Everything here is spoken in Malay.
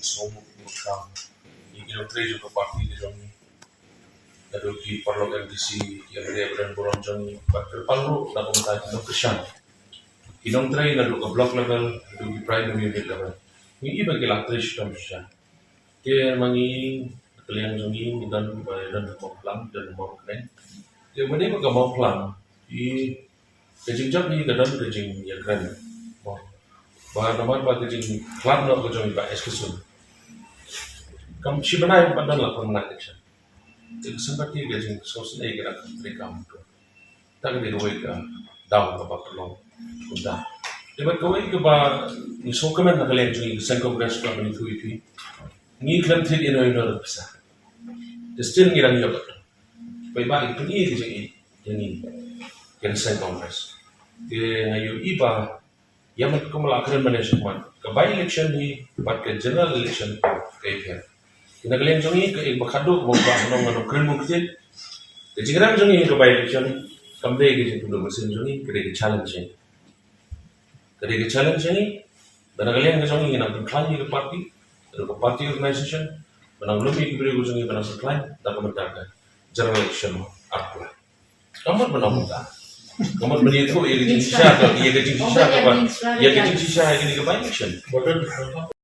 somo mukam ini tre juga parti di joni lalu di parlo MDC yang ada brand boron joni bakal palu lalu mentai no kesan inong tre lalu ke block level lalu di primary unit level ini bagi latris tam sya ke mangi kalian joni dan mau plan dan mau keren ke mana mau mau plan di kejing jam ni kadang kejing yang keren bahan nama bagi kejing plan nak kejong iba eskesun kam si benai padan lah pemenang action jadi seperti kejing sosial ini kira mereka untuk tak ada dua ke down apa perlu sudah lepas kau ini keba ni sokemen nak kalian jadi sengkau beras kau ni tu itu ni klaim trik ino bisa still ngira ngira betul baik itu ni kejing ini yang sengkau beras dia ngayu iba yang mereka melakukan manajemen ke by election ni buat ke general election ke IPR kita kalian jongi ke bakado membuat menong keren mungkin jadi jika jongi ke by election kembali ke jadi dulu mesin jongi ke challenge ni dan kalian ke jongi nak berklaim ke parti organisation menang lebih diberi jongi menang berklaim dan kementarkan general election apa kamu menang kamu beli itu, ia kecil sisa, ia kecil sisa, ia kecil sisa, ia kecil sisa, ia kecil sisa,